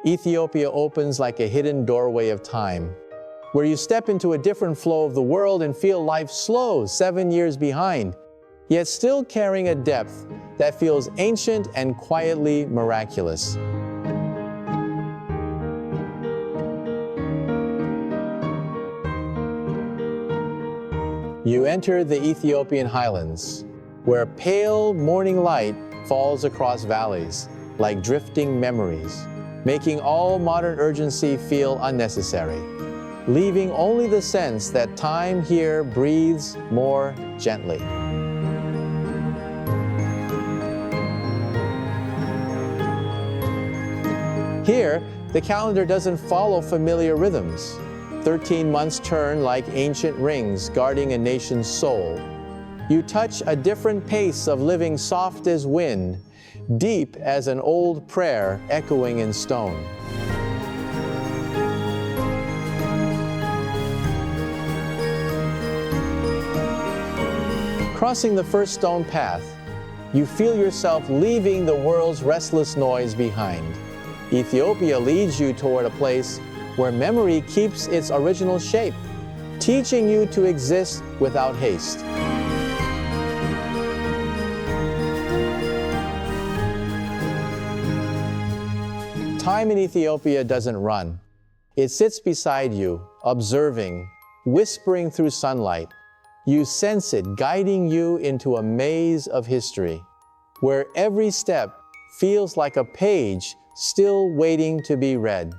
Ethiopia opens like a hidden doorway of time, where you step into a different flow of the world and feel life slow 7 years behind, yet still carrying a depth that feels ancient and quietly miraculous. You enter the Ethiopian highlands, where pale morning light falls across valleys like drifting memories, making all modern urgency feel unnecessary, leaving only the sense that time here breathes more gently. Here, the calendar doesn't follow familiar rhythms. 13 months turn like ancient rings guarding a nation's soul. You touch a different pace of living, soft as wind, deep as an old prayer echoing in stone. Crossing the first stone path, you feel yourself leaving the world's restless noise behind. Ethiopia leads you toward a place where memory keeps its original shape, teaching you to exist without haste. Time in Ethiopia doesn't run. It sits beside you, observing, whispering through sunlight. You sense it guiding you into a maze of history, where every step feels like a page still waiting to be read.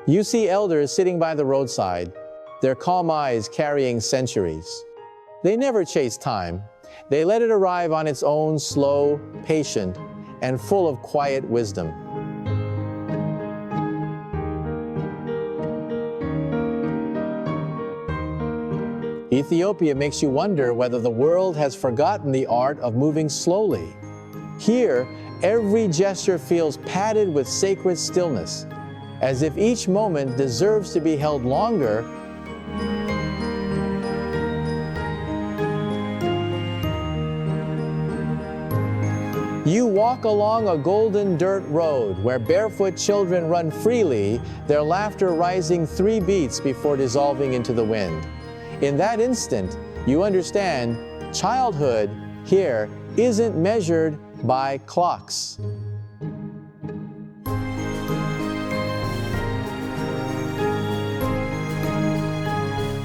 You see elders sitting by the roadside, their calm eyes carrying centuries. They never chase time. They let it arrive on its own, slow, patient, and full of quiet wisdom. Ethiopia makes you wonder whether the world has forgotten the art of moving slowly. Here, every gesture feels padded with sacred stillness, as if each moment deserves to be held longer. You walk along a golden dirt road where barefoot children run freely, their laughter rising 3 beats before dissolving into the wind. In that instant, you understand childhood here isn't measured by clocks.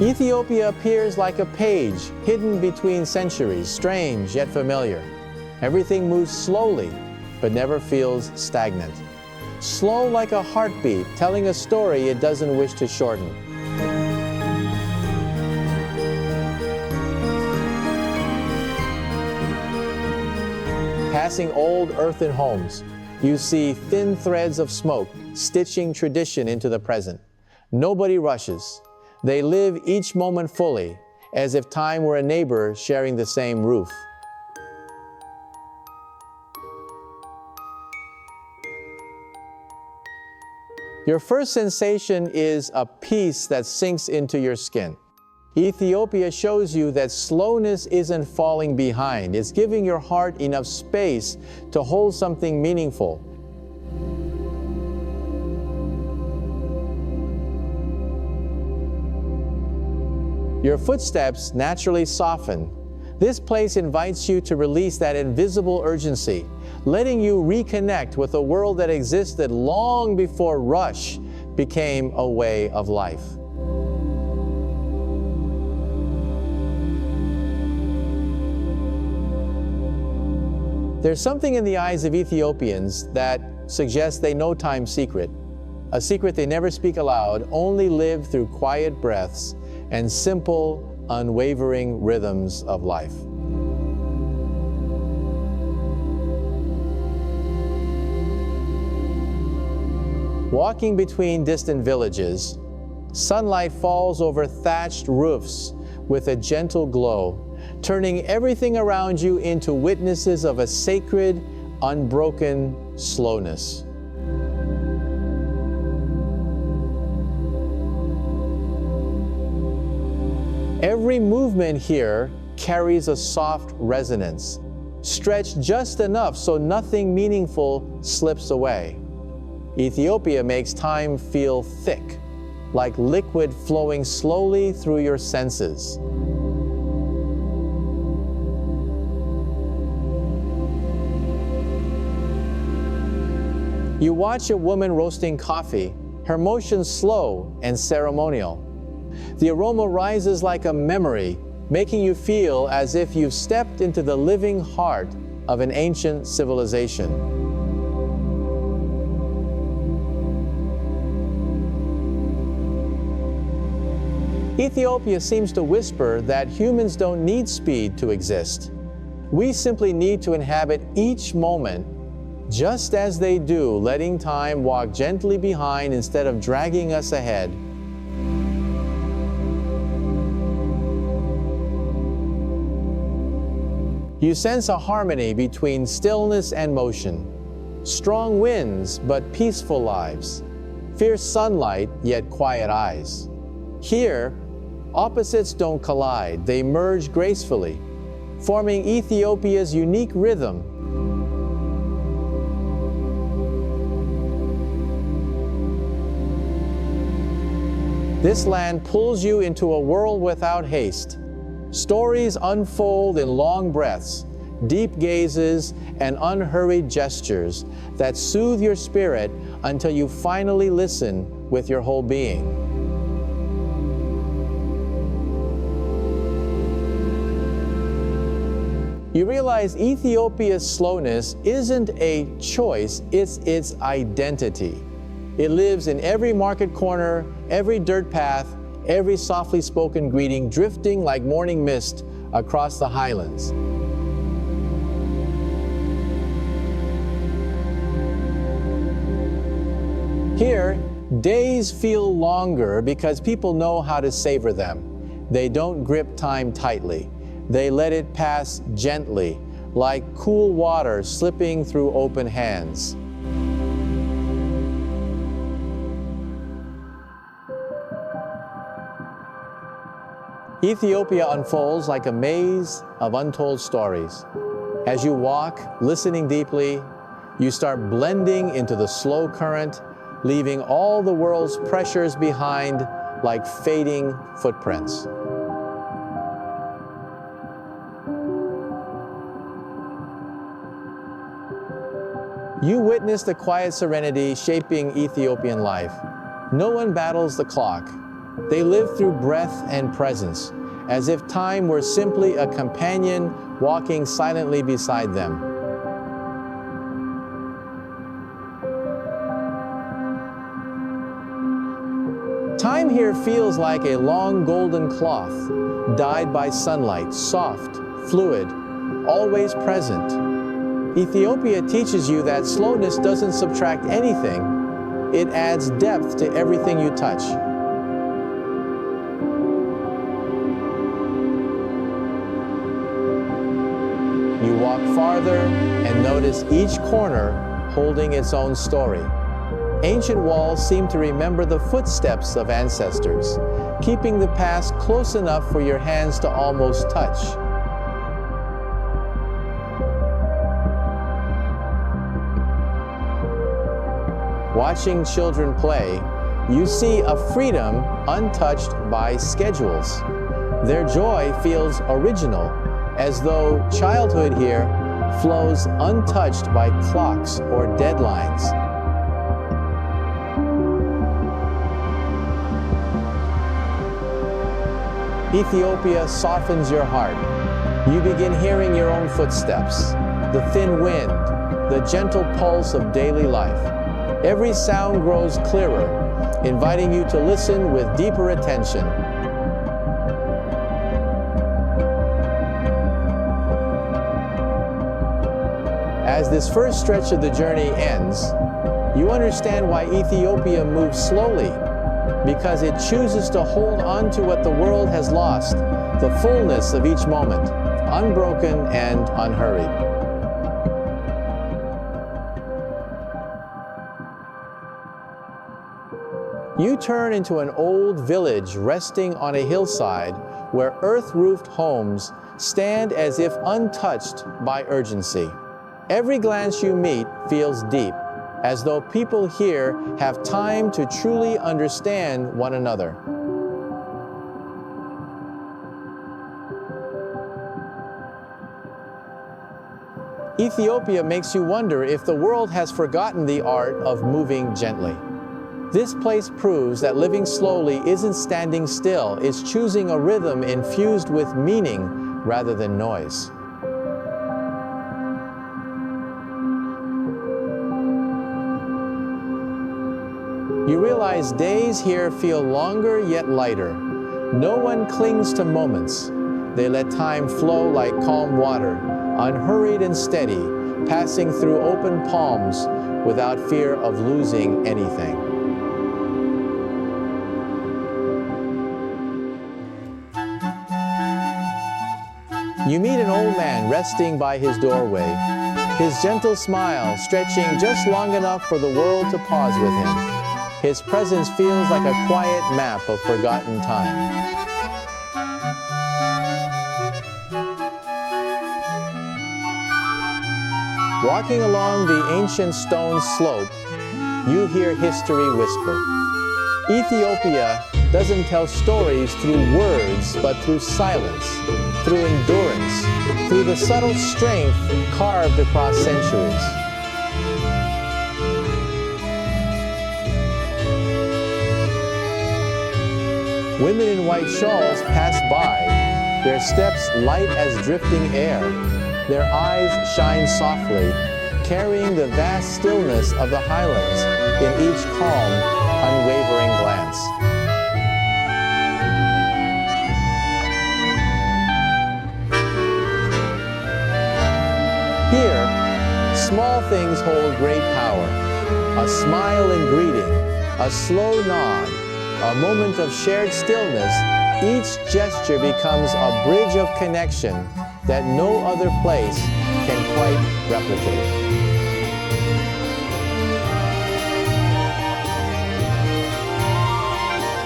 Ethiopia appears like a page hidden between centuries, strange yet familiar. Everything moves slowly, but never feels stagnant. Slow like a heartbeat, telling a story it doesn't wish to shorten. Passing old earthen homes, you see thin threads of smoke stitching tradition into the present. Nobody rushes. They live each moment fully, as if time were a neighbor sharing the same roof. Your first sensation is a peace that sinks into your skin. Ethiopia shows you that slowness isn't falling behind. It's giving your heart enough space to hold something meaningful. Your footsteps naturally soften. This place invites you to release that invisible urgency, letting you reconnect with a world that existed long before rush became a way of life. There's something in the eyes of Ethiopians that suggests they know time's secret, a secret they never speak aloud, only live through quiet breaths and simple, unwavering rhythms of life. Walking between distant villages, sunlight falls over thatched roofs with a gentle glow, turning everything around you into witnesses of a sacred, unbroken slowness. Every movement here carries a soft resonance, stretched just enough so nothing meaningful slips away. Ethiopia makes time feel thick, like liquid flowing slowly through your senses. You watch a woman roasting coffee, her motions slow and ceremonial. The aroma rises like a memory, making you feel as if you've stepped into the living heart of an ancient civilization. Ethiopia seems to whisper that humans don't need speed to exist. We simply need to inhabit each moment just as they do, letting time walk gently behind instead of dragging us ahead. You sense a harmony between stillness and motion, strong winds but peaceful lives, fierce sunlight yet quiet eyes. Here, opposites don't collide, they merge gracefully, forming Ethiopia's unique rhythm. This land pulls you into a world without haste. Stories unfold in long breaths, deep gazes, and unhurried gestures that soothe your spirit until you finally listen with your whole being. You realize Ethiopia's slowness isn't a choice, it's its identity. It lives in every market corner, every dirt path, every softly spoken greeting drifting like morning mist across the highlands. Here, days feel longer because people know how to savor them. They don't grip time tightly. They let it pass gently, like cool water slipping through open hands. Ethiopia unfolds like a maze of untold stories. As you walk, listening deeply, you start blending into the slow current, leaving all the world's pressures behind like fading footprints. You witness the quiet serenity shaping Ethiopian life. No one battles the clock. They live through breath and presence, as if time were simply a companion walking silently beside them. Time here feels like a long golden cloth, dyed by sunlight, soft, fluid, always present. Ethiopia teaches you that slowness doesn't subtract anything, it adds depth to everything you touch. You walk farther and notice each corner holding its own story. Ancient walls seem to remember the footsteps of ancestors, keeping the past close enough for your hands to almost touch. Watching children play, you see a freedom untouched by schedules. Their joy feels original, as though childhood here flows untouched by clocks or deadlines. Ethiopia softens your heart. You begin hearing your own footsteps, the thin wind, the gentle pulse of daily life. Every sound grows clearer, inviting you to listen with deeper attention. As this first stretch of the journey ends, you understand why Ethiopia moves slowly, because it chooses to hold on to what the world has lost, the fullness of each moment, unbroken and unhurried. You turn into an old village resting on a hillside where earth-roofed homes stand as if untouched by urgency. Every glance you meet feels deep, as though people here have time to truly understand one another. Ethiopia makes you wonder if the world has forgotten the art of moving gently. This place proves that living slowly isn't standing still, it's choosing a rhythm infused with meaning rather than noise. You realize days here feel longer yet lighter. No one clings to moments. They let time flow like calm water, unhurried and steady, passing through open palms without fear of losing anything. You meet an old man resting by his doorway, his gentle smile stretching just long enough for the world to pause with him. His presence feels like a quiet map of forgotten time. Walking along the ancient stone slope, you hear history whisper. Ethiopia doesn't tell stories through words, but through silence, through endurance, through the subtle strength carved across centuries. Women in white shawls pass by, their steps light as drifting air. Their eyes shine softly, carrying the vast stillness of the highlands in each calm, unwavering glance. Here, small things hold great power. A smile in greeting, a slow nod, a moment of shared stillness, each gesture becomes a bridge of connection that no other place can quite replicate.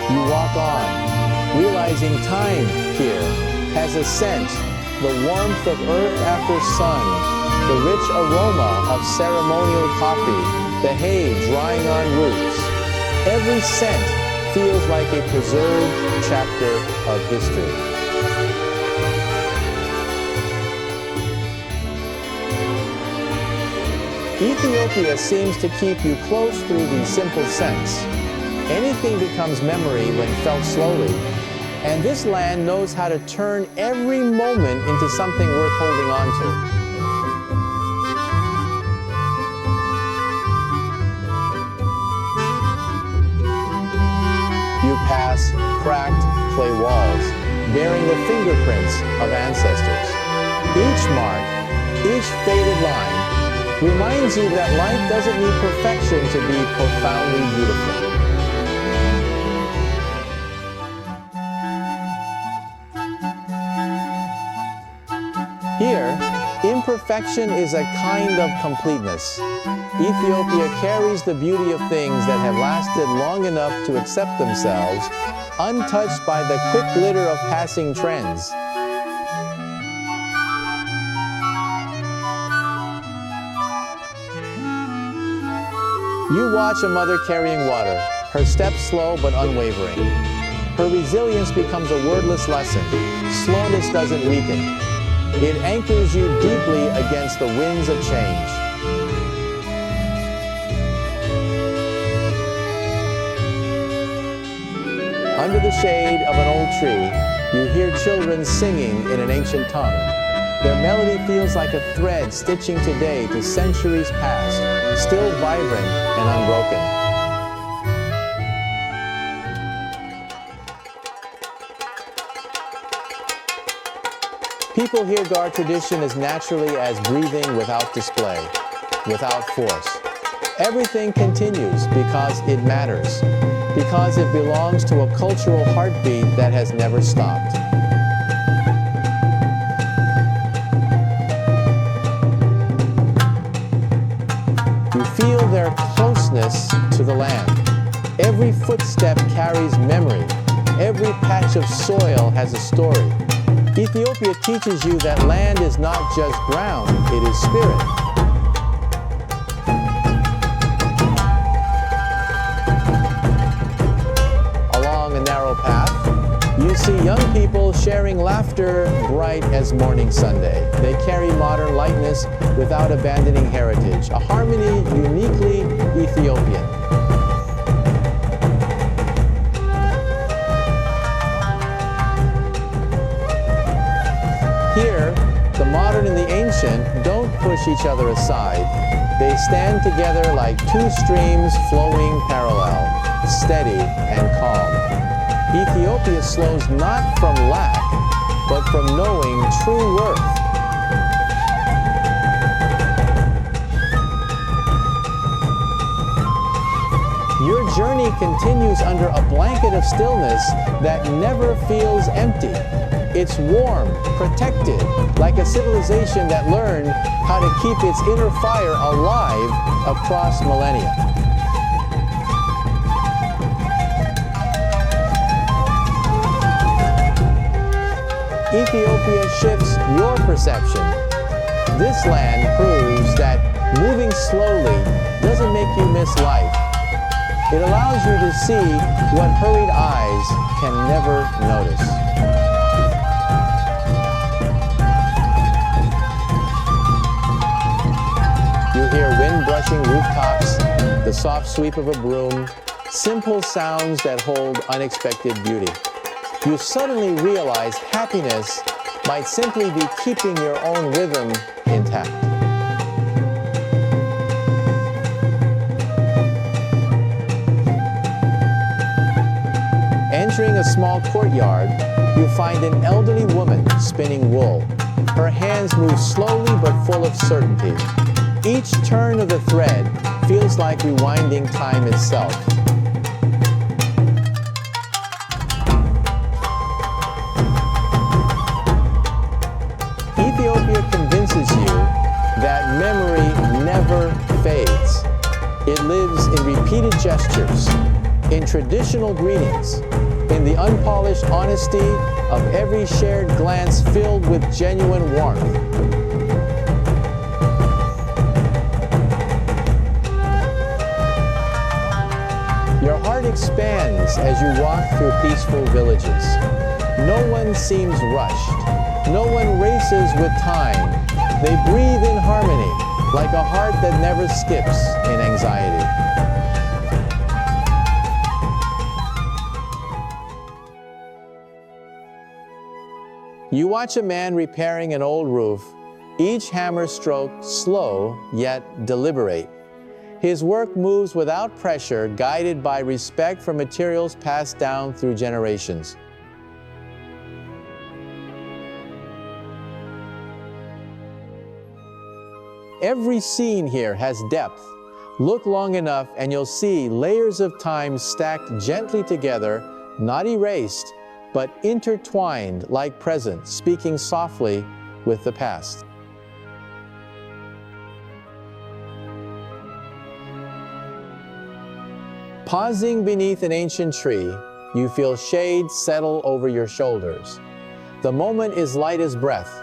You walk on, realizing time here has a scent, the warmth of earth after sun, the rich aroma of ceremonial coffee, the hay drying on roots. Every scent feels like a preserved chapter of history. Ethiopia seems to keep you close through these simple scents. Anything becomes memory when felt slowly, and this land knows how to turn every moment into something worth holding on to. You pass cracked clay walls, bearing the fingerprints of ancestors. Each mark, each faded line, reminds you that life doesn't need perfection to be profoundly beautiful. Here, imperfection is a kind of completeness. Ethiopia carries the beauty of things that have lasted long enough to accept themselves, untouched by the quick litter of passing trends. You watch a mother carrying water, her steps slow but unwavering. Her resilience becomes a wordless lesson. Slowness doesn't weaken. It anchors you deeply against the winds of change. Under the shade of an old tree, you hear children singing in an ancient tongue. Their melody feels like a thread stitching today to centuries past, still vibrant and unbroken. People here guard tradition as naturally as breathing without display, without force. Everything continues because it matters, because it belongs to a cultural heartbeat that has never stopped. You feel their closeness to the land. Every footstep carries memory. Every patch of of soil has a story. Ethiopia teaches you that land is not just ground, it is spirit. Along a narrow path, you see young people sharing laughter bright as morning Sunday. They carry modern lightness without abandoning heritage, a harmony uniquely Ethiopian. Here, the modern and the ancient don't push each other aside. They stand together like two streams flowing parallel, steady and calm. Ethiopia slows not from lack, but from knowing true worth. Your journey continues under a blanket of stillness that never feels empty. It's warm, protected, like a civilization that learned how to keep its inner fire alive across millennia. Ethiopia shifts your perception. This land proves that moving slowly doesn't make you miss life. It allows you to see what hurried eyes can never notice. You hear wind brushing rooftops, the soft sweep of a broom, simple sounds that hold unexpected beauty. You suddenly realize happiness might simply be keeping your own rhythm intact. Entering a small courtyard, you find an elderly woman spinning wool. Her hands move slowly but full of certainty. Each turn of the thread feels like rewinding time itself. Ethiopia convinces you that memory never fades. It lives in repeated gestures, in traditional greetings, in the unpolished honesty of every shared glance filled with genuine warmth. Your heart expands as you walk through peaceful villages. No one seems rushed. No one races with time. They breathe in harmony, like a heart that never skips in anxiety. You watch a man repairing an old roof, each hammer stroke slow yet deliberate. His work moves without pressure, guided by respect for materials passed down through generations. Every scene here has depth. Look long enough and you'll see layers of time stacked gently together, not erased, but intertwined like present, speaking softly with the past. Pausing beneath an ancient tree, you feel shade settle over your shoulders. The moment is light as breath,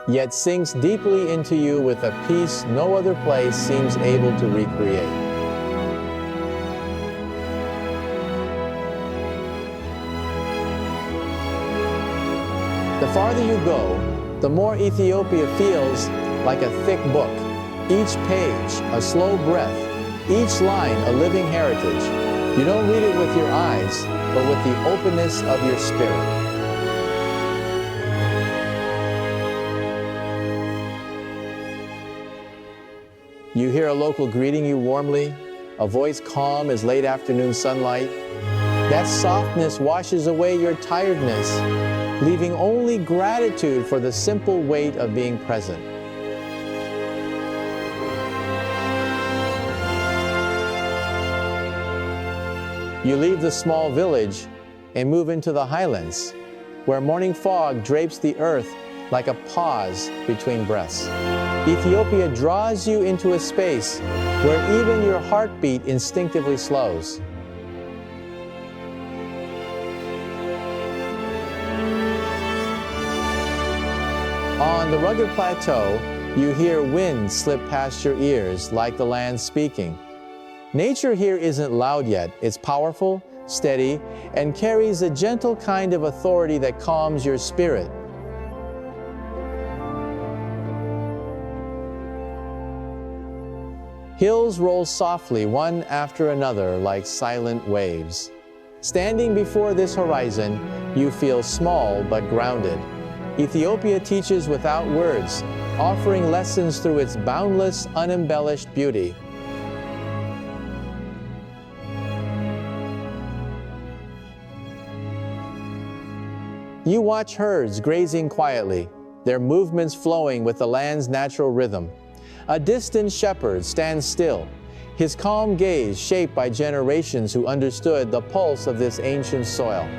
yet sinks deeply into you with a peace no other place seems able to recreate. The farther you go, the more Ethiopia feels like a thick book. Each page, a slow breath, each line, a living heritage. You don't read it with your eyes, but with the openness of your spirit. You hear a local greeting you warmly, a voice calm as late afternoon sunlight. That softness washes away your tiredness, leaving only gratitude for the simple weight of being present. You leave the small village and move into the highlands, where morning fog drapes the earth like a pause between breaths. Ethiopia draws you into a space where even your heartbeat instinctively slows. On the rugged plateau, you hear wind slip past your ears like the land speaking. Nature here isn't loud yet. It's powerful, steady, and carries a gentle kind of authority that calms your spirit. Hills roll softly one after another like silent waves. Standing before this horizon, you feel small but grounded. Ethiopia teaches without words, offering lessons through its boundless, unembellished beauty. You watch herds grazing quietly, their movements flowing with the land's natural rhythm. A distant shepherd stands still, his calm gaze shaped by generations who understood the pulse of this ancient soil.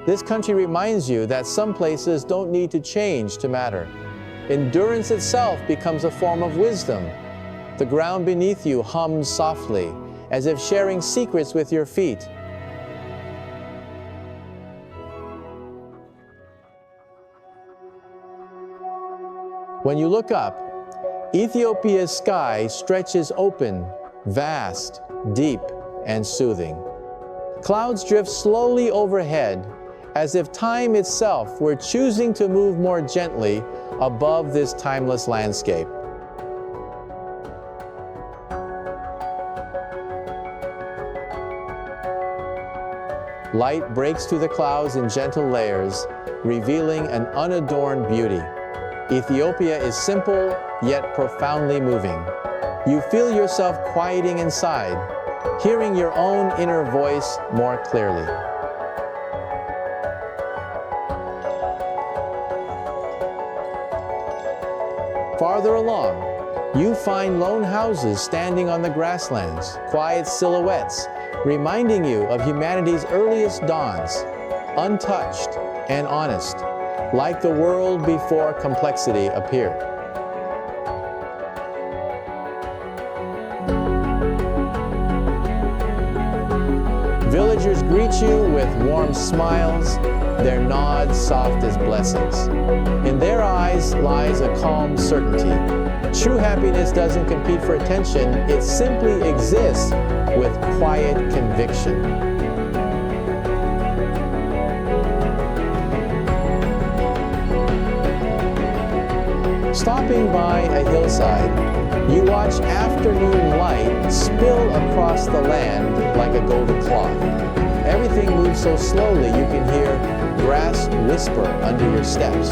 This country reminds you that some places don't need to change to matter. Endurance itself becomes a form of wisdom. The ground beneath you hums softly, as if sharing secrets with your feet. When you look up, Ethiopia's sky stretches open, vast, deep, and soothing. Clouds drift slowly overhead, as if time itself were choosing to move more gently above this timeless landscape. Light breaks through the clouds in gentle layers, revealing an unadorned beauty. Ethiopia is simple, yet profoundly moving. You feel yourself quieting inside, hearing your own inner voice more clearly. Farther along, you find lone houses standing on the grasslands, quiet silhouettes, reminding you of humanity's earliest dawns, untouched and honest, like the world before complexity appeared. Villagers greet you with warm smiles, their nods soft as blessings. In their eyes lies a calm certainty. True happiness doesn't compete for attention, it simply exists with quiet conviction. Stopping by a hillside, you watch afternoon light spill across the land like a golden cloth. Everything moves so slowly you can hear grass whisper under your steps.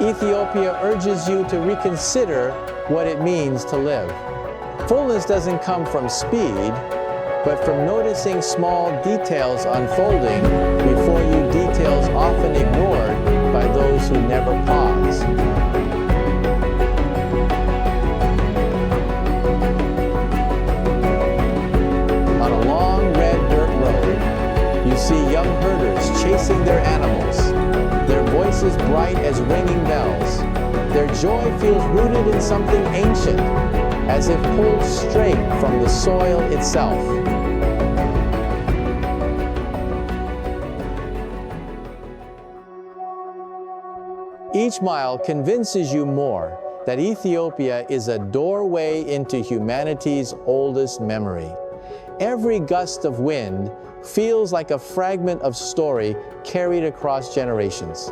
Ethiopia urges you to reconsider what it means to live. Fullness doesn't come from speed, but from noticing small details unfolding before you, details often ignored by those who never pause. On a long red dirt road, you see young herders chasing their animals, their voices bright as ringing bells. Their joy feels rooted in something ancient, as if pulled straight from the soil itself. Each mile convinces you more that Ethiopia is a doorway into humanity's oldest memory. Every gust of wind feels like a fragment of story carried across generations.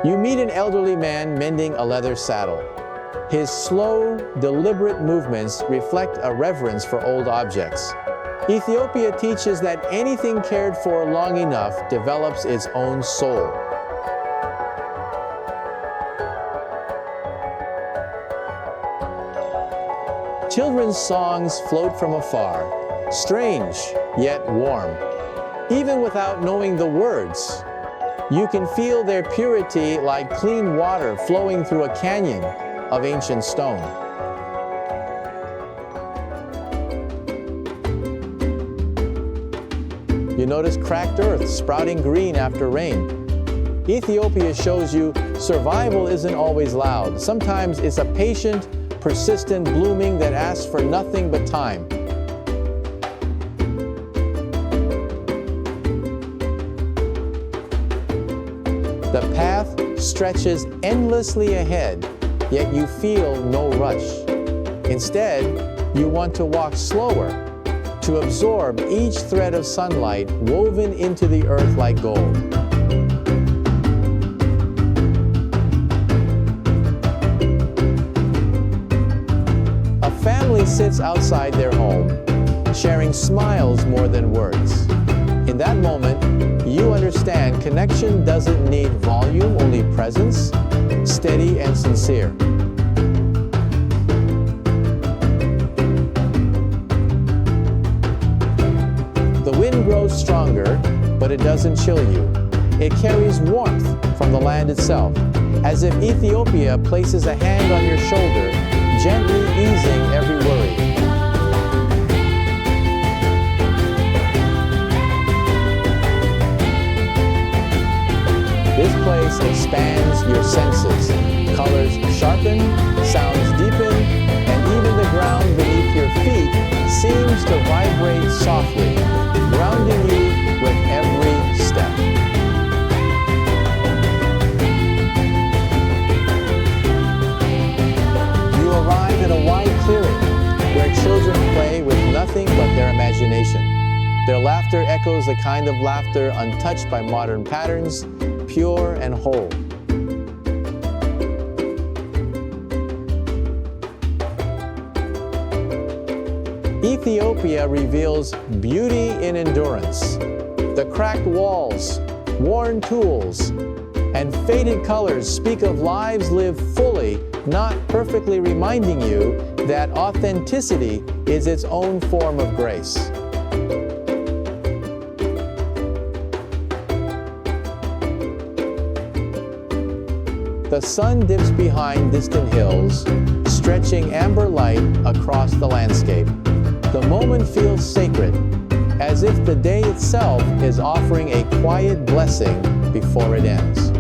You meet an elderly man mending a leather saddle. His slow, deliberate movements reflect a reverence for old objects. Ethiopia teaches that anything cared for long enough develops its own soul. Children's songs float from afar, strange yet warm. Even without knowing the words, you can feel their purity like clean water flowing through a canyon of ancient stone. You notice cracked earth sprouting green after rain. Ethiopia shows you survival isn't always loud. Sometimes it's a patient, persistent blooming that asks for nothing but time. The path stretches endlessly ahead, yet you feel no rush. Instead, you want to walk slower, to absorb each thread of sunlight woven into the earth like gold. A family sits outside their home, sharing smiles more than words. In that moment, you understand connection doesn't need volume, only presence, steady and sincere. The wind grows stronger, but it doesn't chill you. It carries warmth from the land itself, as if Ethiopia places a hand on your shoulder, gently easing every worry. This place expands your senses. Colors sharpen, sounds deepen, and even the ground beneath your feet seems to vibrate softly, grounding you with every step. You arrive at a wide clearing where children play with nothing but their imagination. Their laughter echoes the kind of laughter untouched by modern patterns, pure and whole. Ethiopia reveals beauty in endurance. The cracked walls, worn tools, and faded colors speak of lives lived fully, not perfectly, reminding you that authenticity is its own form of grace. The sun dips behind distant hills, stretching amber light across the landscape. The moment feels sacred, as if the day itself is offering a quiet blessing before it ends.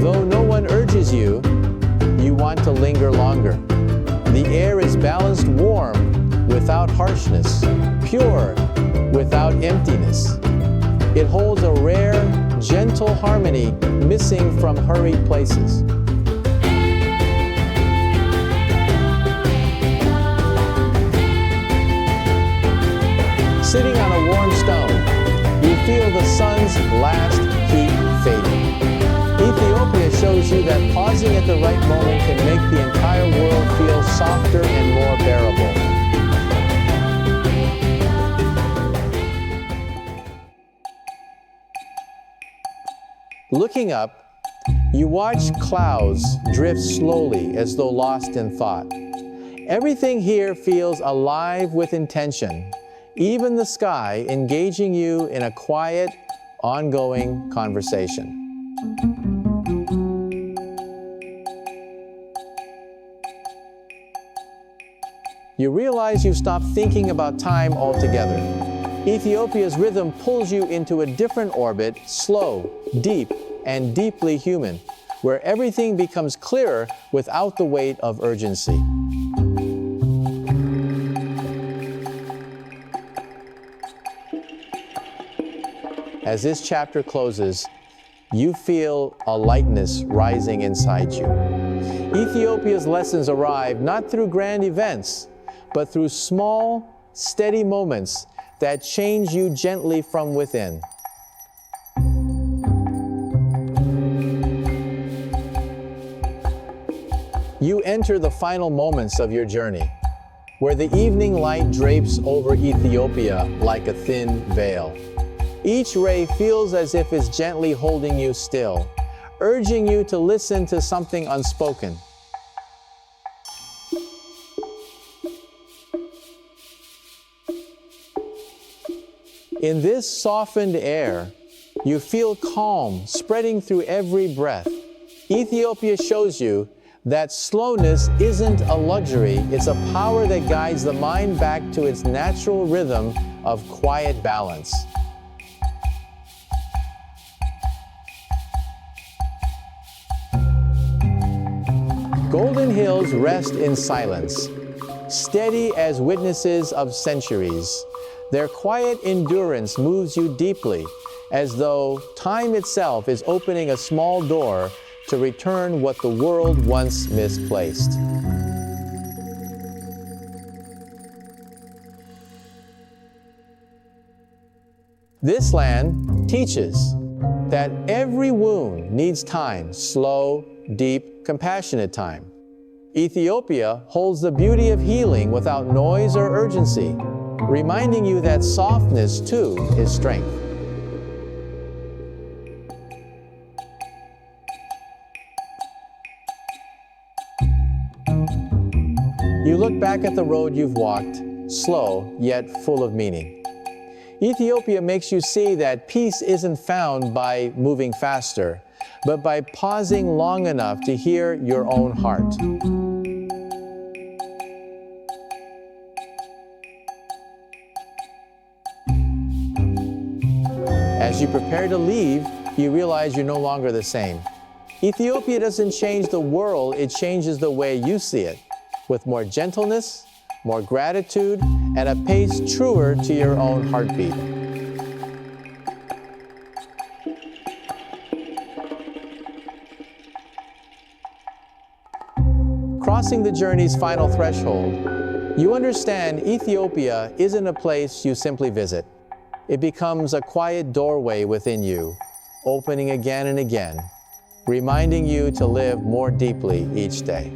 Though no one urges you, you want to linger longer. The air is balanced warm without harshness, pure without emptiness. It holds a rare, gentle harmony missing from hurried places. Sitting on a warm stone, you feel the sun's last heat fading. Ethiopia shows you that pausing at the right moment can make the entire world feel softer and more bearable. Looking up, you watch clouds drift slowly as though lost in thought. Everything here feels alive with intention, even the sky engaging you in a quiet, ongoing conversation. You realize you've stopped thinking about time altogether. Ethiopia's rhythm pulls you into a different orbit, slow, deep, and deeply human, where everything becomes clearer without the weight of urgency. As this chapter closes, you feel a lightness rising inside you. Ethiopia's lessons arrive not through grand events, but through small, steady moments that change you gently from within. You enter the final moments of your journey, where the evening light drapes over Ethiopia like a thin veil. Each ray feels as if it's gently holding you still, urging you to listen to something unspoken. In this softened air, you feel calm spreading through every breath. Ethiopia shows you that slowness isn't a luxury, it's a power that guides the mind back to its natural rhythm of quiet balance. Golden hills rest in silence, steady as witnesses of centuries. Their quiet endurance moves you deeply, as though time itself is opening a small door to return what the world once misplaced. This land teaches that every wound needs time, slow, deep, compassionate time. Ethiopia holds the beauty of healing without noise or urgency, reminding you that softness, too, is strength. You look back at the road you've walked, slow yet full of meaning. Ethiopia makes you see that peace isn't found by moving faster, but by pausing long enough to hear your own heart. As you prepare to leave, you realize you're no longer the same. Ethiopia doesn't change the world, it changes the way you see it, with more gentleness, more gratitude, and a pace truer to your own heartbeat. Crossing the journey's final threshold, you understand Ethiopia isn't a place you simply visit. It becomes a quiet doorway within you, opening again and again, reminding you to live more deeply each day.